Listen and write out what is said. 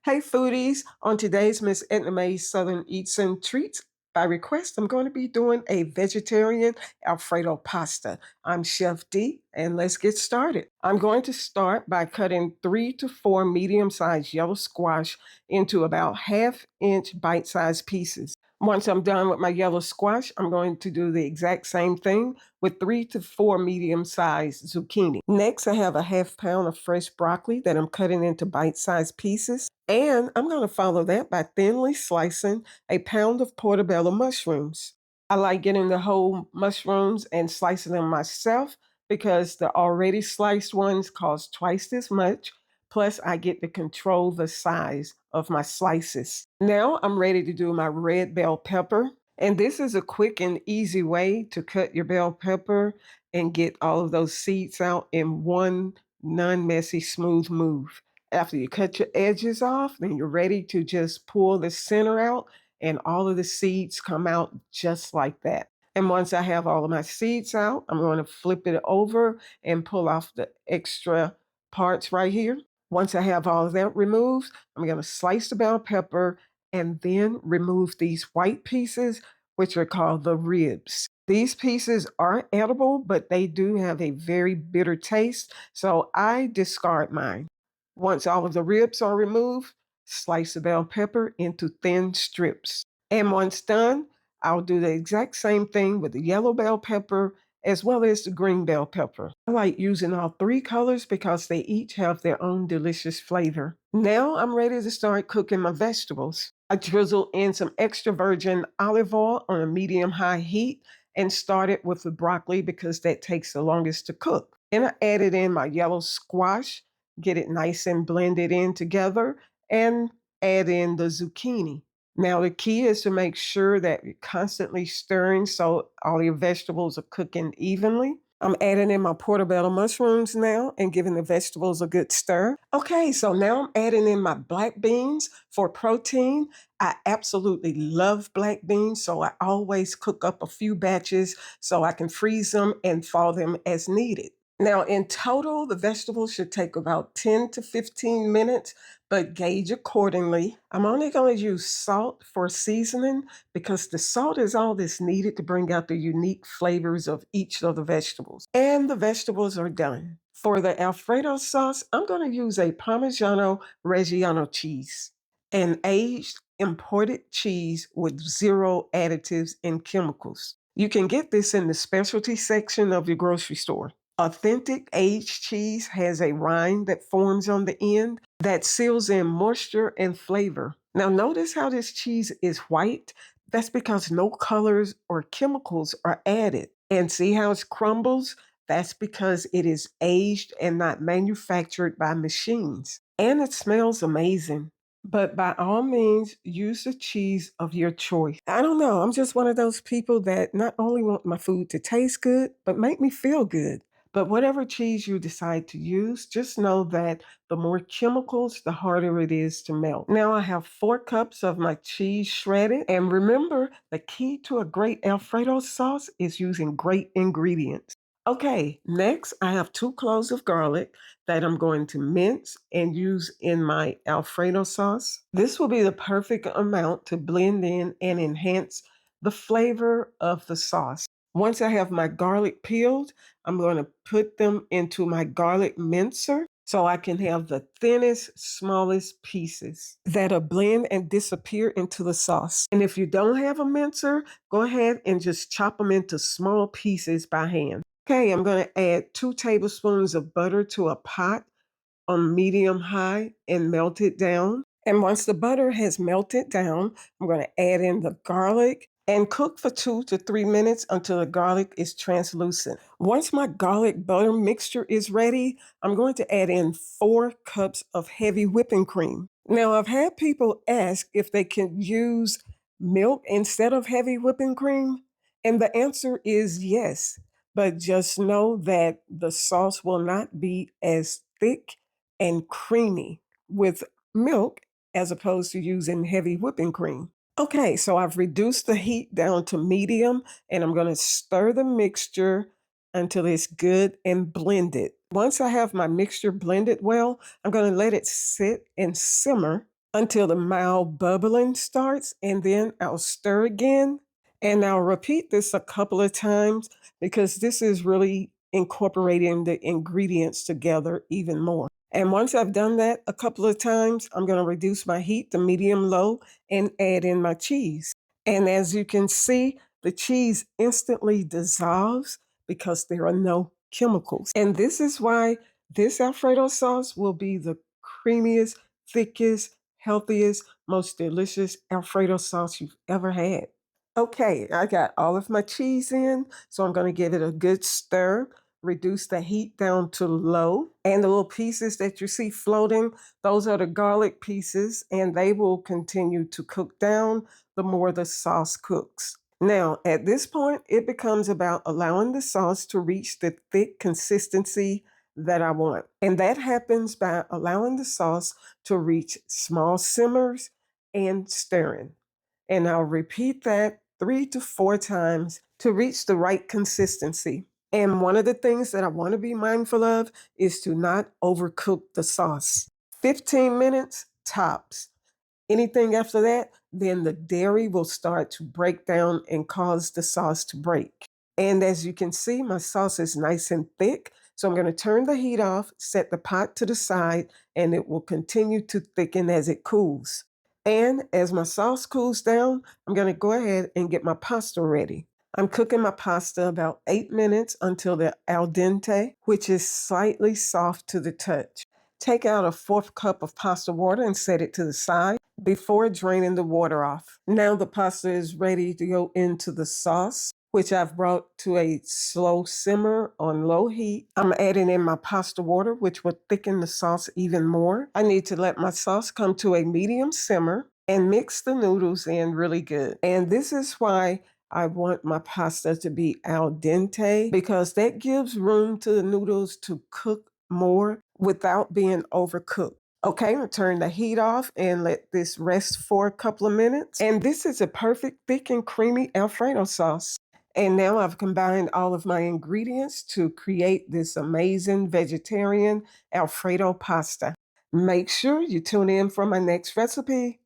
Hey foodies, on today's Miss Edna Mae's Southern Eats and Treats, by request, I'm going to be doing a vegetarian Alfredo pasta. I'm Chef D, and let's get started. I'm going to start by cutting 3 to 4 medium-sized yellow squash into about half-inch bite-sized pieces. Once I'm done with my yellow squash, I'm going to do the exact same thing with 3 to 4 medium-sized zucchini. Next, I have a half pound of fresh broccoli that I'm cutting into bite-sized pieces. And I'm going to follow that by thinly slicing a pound of portobello mushrooms. I like getting the whole mushrooms and slicing them myself because the already sliced ones cost twice as much. Plus, I get to control the size of my slices. Now I'm ready to do my red bell pepper. And this is a quick and easy way to cut your bell pepper and get all of those seeds out in one non-messy, smooth move. After you cut your edges off, then you're ready to just pull the center out and all of the seeds come out just like that. And once I have all of my seeds out, I'm going to flip it over and pull off the extra parts right here. Once I have all of that removed, I'm going to slice the bell pepper and then remove these white pieces, which are called the ribs. These pieces are edible, but they do have a very bitter taste, so I discard mine. Once all of the ribs are removed, slice the bell pepper into thin strips. And once done, I'll do the exact same thing with the yellow bell pepper as well as the green bell pepper. I like using all 3 colors because they each have their own delicious flavor. Now I'm ready to start cooking my vegetables. I drizzle in some extra virgin olive oil on a medium-high heat and started with the broccoli because that takes the longest to cook. Then I added in my yellow squash, get it nice and blended in together, and add in the zucchini. Now, the key is to make sure that you're constantly stirring so all your vegetables are cooking evenly. I'm adding in my portobello mushrooms now and giving the vegetables a good stir. Okay, so now I'm adding in my black beans for protein. I absolutely love black beans, so I always cook up a few batches so I can freeze them and thaw them as needed. Now, in total, the vegetables should take about 10 to 15 minutes, but gauge accordingly. I'm only going to use salt for seasoning because the salt is all that's needed to bring out the unique flavors of each of the vegetables. And the vegetables are done. For the Alfredo sauce, I'm going to use a Parmigiano Reggiano cheese, an aged imported cheese with 0 additives and chemicals. You can get this in the specialty section of your grocery store. Authentic aged cheese has a rind that forms on the end that seals in moisture and flavor. Now, notice how this cheese is white? That's because no colors or chemicals are added. And see how it crumbles? That's because it is aged and not manufactured by machines. And it smells amazing. But by all means, use the cheese of your choice. I don't know. I'm just one of those people that not only want my food to taste good, but make me feel good. But whatever cheese you decide to use, just know that the more chemicals, the harder it is to melt. Now I have 4 cups of my cheese shredded. And remember, the key to a great Alfredo sauce is using great ingredients. Okay, next I have 2 cloves of garlic that I'm going to mince and use in my Alfredo sauce. This will be the perfect amount to blend in and enhance the flavor of the sauce. Once I have my garlic peeled, I'm going to put them into my garlic mincer so I can have the thinnest, smallest pieces that'll blend and disappear into the sauce. And if you don't have a mincer, go ahead and just chop them into small pieces by hand. Okay, I'm going to add 2 tablespoons of butter to a pot on medium high and melt it down. And once the butter has melted down, I'm going to add in the garlic and cook for 2 to 3 minutes until the garlic is translucent. Once my garlic butter mixture is ready, I'm going to add in 4 cups of heavy whipping cream. Now, I've had people ask if they can use milk instead of heavy whipping cream, and the answer is yes. But just know that the sauce will not be as thick and creamy with milk as opposed to using heavy whipping cream. Okay, so I've reduced the heat down to medium and I'm going to stir the mixture until it's good and blended. Once I have my mixture blended well, I'm going to let it sit and simmer until the mild bubbling starts, and then I'll stir again. And I'll repeat this a couple of times because this is really incorporating the ingredients together even more. And once I've done that a couple of times, I'm going to reduce my heat to medium low and add in my cheese. And as you can see, the cheese instantly dissolves because there are no chemicals. And this is why this Alfredo sauce will be the creamiest, thickest, healthiest, most delicious Alfredo sauce you've ever had. Okay, I got all of my cheese in, so I'm going to give it a good stir, reduce the heat down to low. And the little pieces that you see floating, those are the garlic pieces, and they will continue to cook down the more the sauce cooks. Now, at this point, it becomes about allowing the sauce to reach the thick consistency that I want. And that happens by allowing the sauce to reach small simmers and stirring. And I'll repeat that 3 to 4 times to reach the right consistency. And one of the things that I want to be mindful of is to not overcook the sauce. 15 minutes tops. Anything after that, then the dairy will start to break down and cause the sauce to break. And as you can see, my sauce is nice and thick. So I'm going to turn the heat off, set the pot to the side, and it will continue to thicken as it cools. And as my sauce cools down, I'm going to go ahead and get my pasta ready. I'm cooking my pasta about 8 minutes until they're al dente, which is slightly soft to the touch. Take out a 1/4 cup of pasta water and set it to the side before draining the water off. Now the pasta is ready to go into the sauce, which I've brought to a slow simmer on low heat. I'm adding in my pasta water, which will thicken the sauce even more. I need to let my sauce come to a medium simmer and mix the noodles in really good. And this is why I want my pasta to be al dente, because that gives room to the noodles to cook more without being overcooked. Okay, I'll turn the heat off and let this rest for a couple of minutes. And this is a perfect thick and creamy Alfredo sauce. And now I've combined all of my ingredients to create this amazing vegetarian Alfredo pasta. Make sure you tune in for my next recipe.